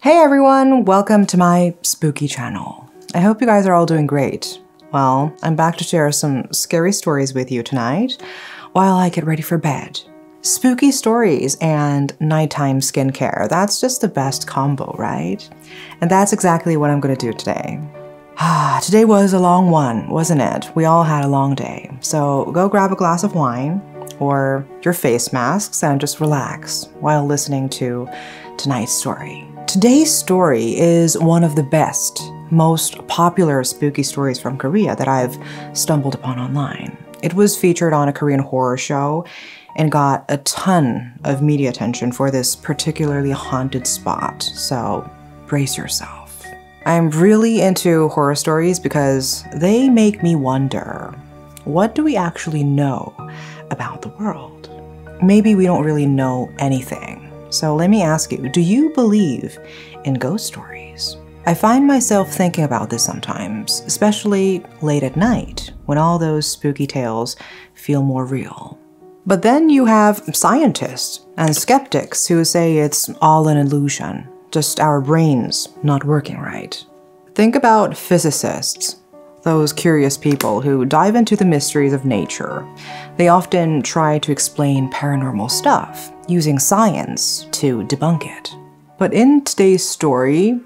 Hey everyone, welcome to my spooky channel. I hope you guys are all doing great. Well, I'm back to share some scary stories with you tonight while I get ready for bed. Spooky stories and nighttime skincare, that's just the best combo, right? And that's exactly what I'm gonna do today. Today was a long one, wasn't it? We all had a long day. So go grab a glass of wine or your face masks and just relax while listening to tonight's story. Today's story is one of the best, most popular spooky stories from Korea that I've stumbled upon online. It was featured on a Korean horror show and got a ton of media attention for this particularly haunted spot, so brace yourself. I'm really into horror stories because they make me wonder, what do we actually know about the world? Maybe we don't really know anything. So let me ask you, do you believe in ghost stories? I find myself thinking about this sometimes, especially late at night, when all those spooky tales feel more real. But then you have scientists and skeptics who say it's all an illusion, just our brains not working right. Think about physicists, those curious people who dive into the mysteries of nature. They often try to explain paranormal stuff using science to debunk it. But in today's story,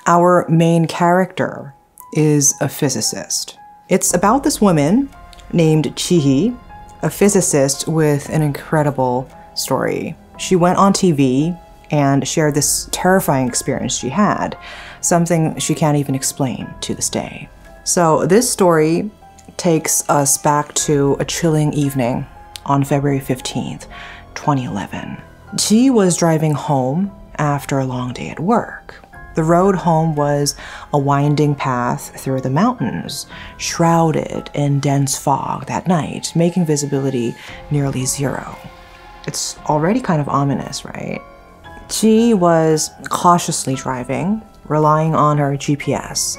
our main character is a physicist. It's about this woman named Chihi, a physicist with an incredible story. She went on TV and shared this terrifying experience she had, something she can't even explain to this day. So this story takes us back to a chilling evening on February 15th, 2011. Chi was driving home after a long day at work. The road home was a winding path through the mountains, shrouded in dense fog that night, making visibility nearly zero. It's already kind of ominous, right? Chi was cautiously driving, relying on her GPS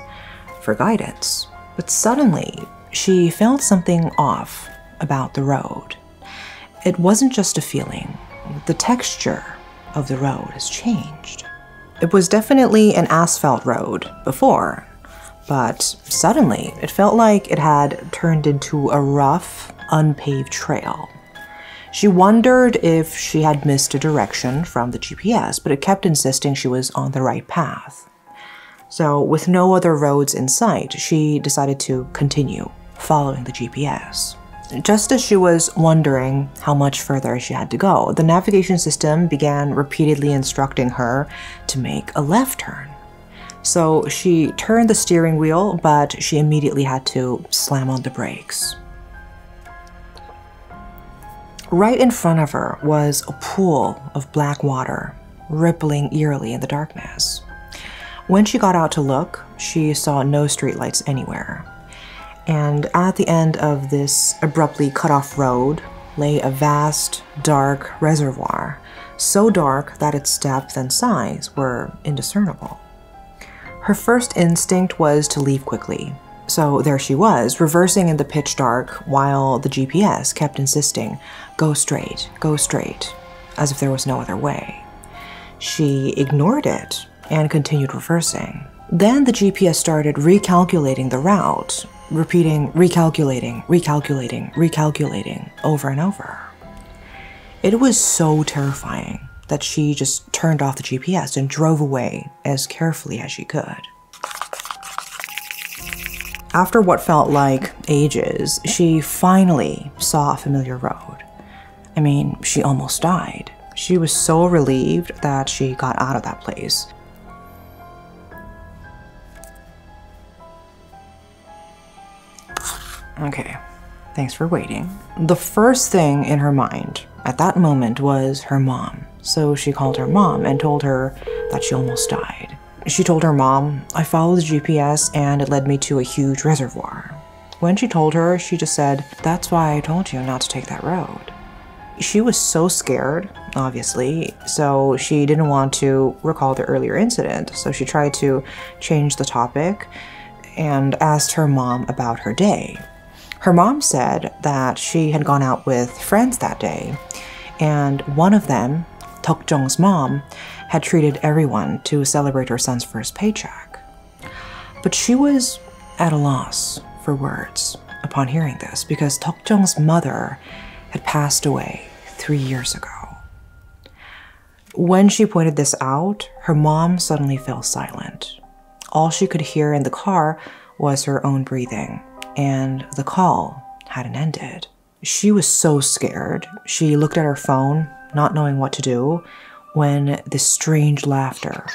for guidance. But suddenly, she felt something off about the road. It wasn't just a feeling. The texture of the road has changed. It was definitely an asphalt road before, but suddenly it felt like it had turned into a rough, unpaved trail. She wondered if she had missed a direction from the GPS, but it kept insisting she was on the right path. So, with no other roads in sight, she decided to continue following the GPS. Just as she was wondering how much further she had to go, the navigation system began repeatedly instructing her to make a left turn. So she turned the steering wheel, but she immediately had to slam on the brakes. Right in front of her was a pool of black water, rippling eerily in the darkness. When she got out to look, she saw no streetlights anywhere. And at the end of this abruptly cut off road lay a vast, dark reservoir, so dark that its depth and size were indiscernible. Her first instinct was to leave quickly. So there she was, reversing in the pitch dark while the GPS kept insisting, go straight, as if there was no other way. She ignored it and continued reversing. Then the GPS started recalculating the route, repeating recalculating over and over. It was so terrifying that she just turned off the GPS and drove away as carefully as she could. After what felt like ages, she finally saw a familiar road. I mean, she almost died. She was so relieved that she got out of that place. Okay, thanks for waiting. The first thing in her mind at that moment was her mom. So she called her mom and told her that she almost died. She told her mom, I followed the GPS and it led me to a huge reservoir. When she told her, she just said, that's why I told you not to take that road. She was so scared, obviously, so she didn't want to recall the earlier incident. So she tried to change the topic and asked her mom about her day. Her mom said that she had gone out with friends that day, and one of them, Tok Jung's mom, had treated everyone to celebrate her son's first paycheck. But she was at a loss for words upon hearing this because Tokjong's mother had passed away 3 years ago. When she pointed this out, her mom suddenly fell silent. All she could hear in the car was her own breathing, and the call hadn't ended. She was so scared. She looked at her phone, not knowing what to do, when this strange laughter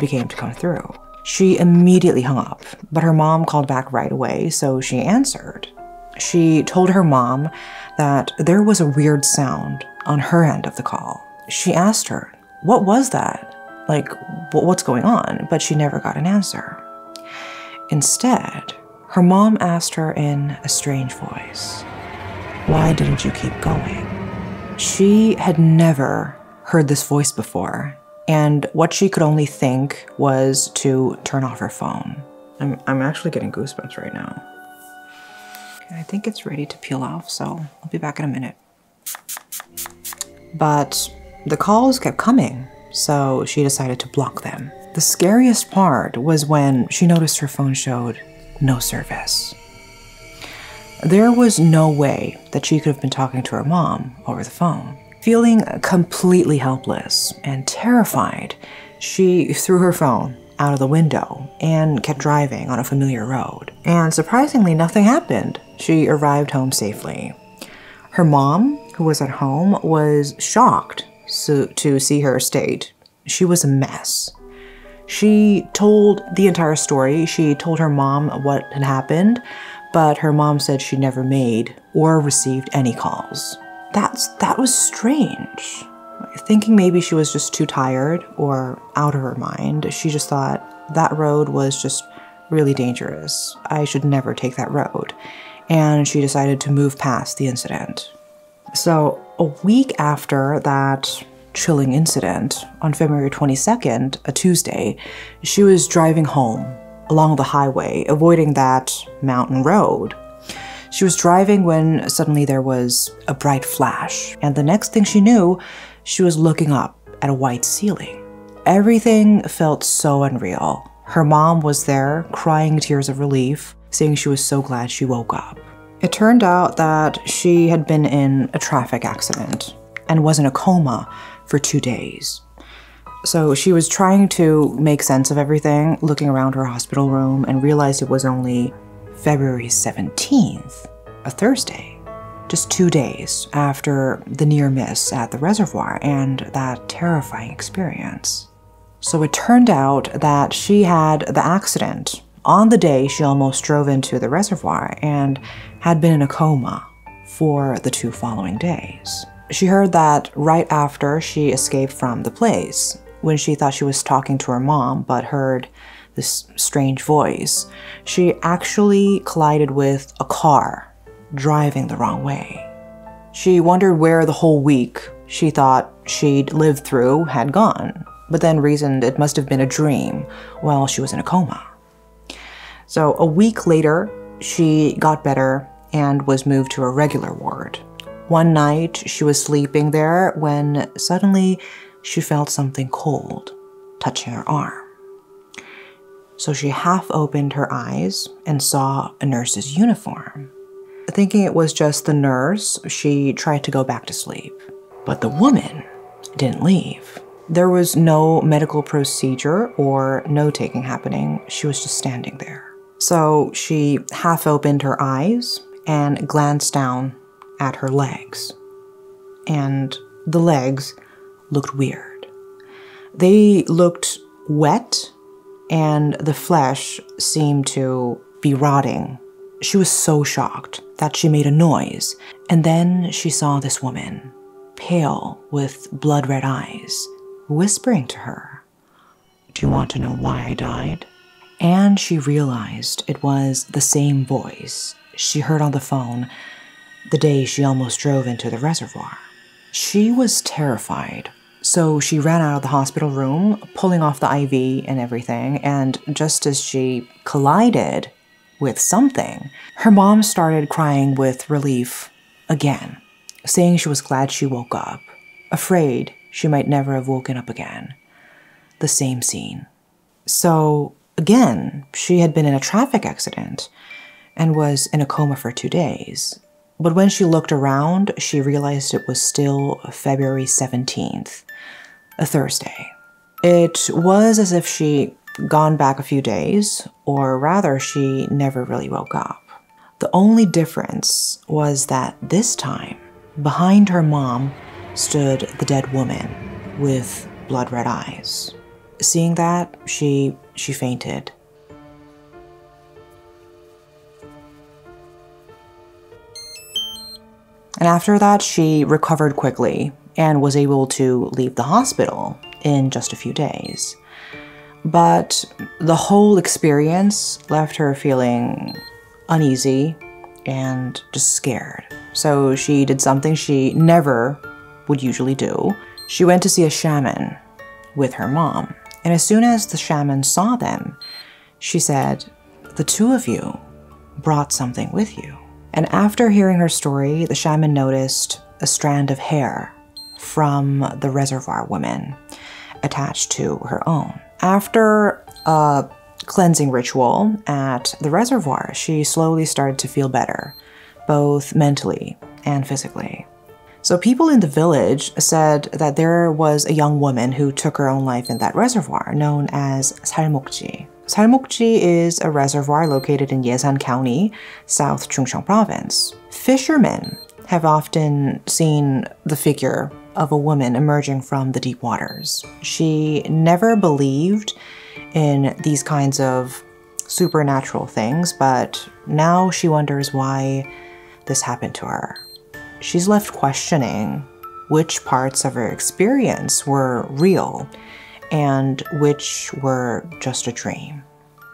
began to come through. She immediately hung up, but her mom called back right away, so she answered. She told her mom that there was a weird sound on her end of the call. She asked her, what was that? Like, what's going on? But she never got an answer. Instead, her mom asked her in a strange voice, why didn't you keep going? She had never heard this voice before, and what she could only think was to turn off her phone. I'm actually getting goosebumps right now. Okay, I think it's ready to peel off, so I'll be back in a minute. But the calls kept coming, so she decided to block them. The scariest part was when she noticed her phone showed no service. There was no way that she could have been talking to her mom over the phone. Feeling completely helpless and terrified, she threw her phone out of the window and kept driving on a familiar road. And surprisingly, nothing happened. She arrived home safely. Her mom, who was at home, was shocked to see her state. She was a mess. She told the entire story. She told her mom what had happened, but her mom said she never made or received any calls. That was strange. Thinking maybe she was just too tired or out of her mind, she just thought that road was just really dangerous. I should never take that road. And she decided to move past the incident. So a week after that chilling incident, on February 22nd, a Tuesday, she was driving home along the highway, avoiding that mountain road. She was driving when suddenly there was a bright flash, and the next thing she knew, she was looking up at a white ceiling. Everything felt so unreal. Her mom was there, crying tears of relief, saying she was so glad she woke up. It turned out that she had been in a traffic accident and was in a coma for 2 days. So she was trying to make sense of everything, looking around her hospital room, and realized it was only February 17th, a Thursday, just 2 days after the near miss at the reservoir and that terrifying experience. So it turned out that she had the accident on the day she almost drove into the reservoir and had been in a coma for the 2 following days. She heard that right after she escaped from the place, when she thought she was talking to her mom but heard this strange voice, she actually collided with a car driving the wrong way. She wondered where the whole week she thought she'd lived through had gone, but then reasoned it must have been a dream while she was in a coma. So a week later, she got better and was moved to a regular ward. One night, she was sleeping there when suddenly she felt something cold touching her arm. So she half opened her eyes and saw a nurse's uniform. Thinking it was just the nurse, she tried to go back to sleep. But the woman didn't leave. There was no medical procedure or note-taking happening. She was just standing there. So she half opened her eyes and glanced down at her legs. And the legs looked weird. They looked wet, and the flesh seemed to be rotting. She was so shocked that she made a noise, and then she saw this woman, pale with blood-red eyes, whispering to her, "Do you want to know why I died?" And she realized it was the same voice she heard on the phone the day she almost drove into the reservoir. She was terrified, so she ran out of the hospital room, pulling off the IV and everything, and just as she collided with something, her mom started crying with relief again, saying she was glad she woke up, afraid she might never have woken up again. the same scene. So again, she had been in a traffic accident and was in a coma for 2 days. But when she looked around, she realized it was still February 17th, a Thursday. It was as if she'd gone back a few days, or rather, she never really woke up. The only difference was that this time, behind her mom stood the dead woman with blood-red eyes. Seeing that, she fainted. And after that, she recovered quickly and was able to leave the hospital in just a few days. But the whole experience left her feeling uneasy and just scared. So she did something she never would usually do. She went to see a shaman with her mom. And as soon as the shaman saw them, she said, "The two of you brought something with you." And after hearing her story, the shaman noticed a strand of hair from the reservoir woman attached to her own. After a cleansing ritual at the reservoir, she slowly started to feel better, both mentally and physically. So people in the village said that there was a young woman who took her own life in that reservoir, known as 살목지. 살목지 is a reservoir located in Yesan County, South Chungcheong Province. Fishermen have often seen the figure of a woman emerging from the deep waters. She never believed in these kinds of supernatural things, but now she wonders why this happened to her. She's left questioning which parts of her experience were real and which were just a dream.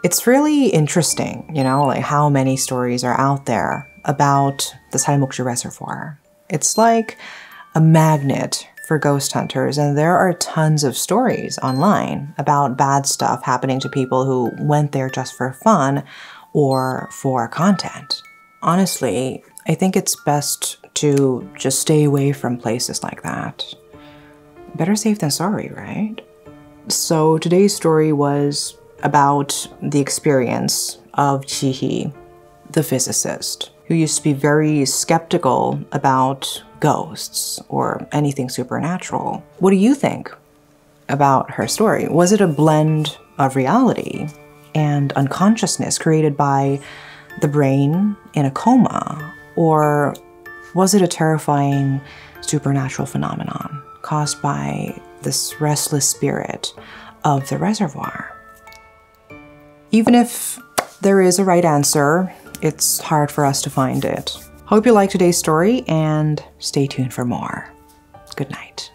It's really interesting, like how many stories are out there about the 살목지 Reservoir. It's like a magnet for ghost hunters, and there are tons of stories online about bad stuff happening to people who went there just for fun or for content. Honestly, I think it's best to just stay away from places like that. Better safe than sorry, right? So today's story was about the experience of Chi-hee, the physicist, who used to be very skeptical about ghosts or anything supernatural. What do you think about her story? Was it a blend of reality and unconsciousness created by the brain in a coma? Or was it a terrifying supernatural phenomenon caused by this restless spirit of the reservoir? Even if there is a right answer, it's hard for us to find it. Hope you liked today's story and stay tuned for more. Good night.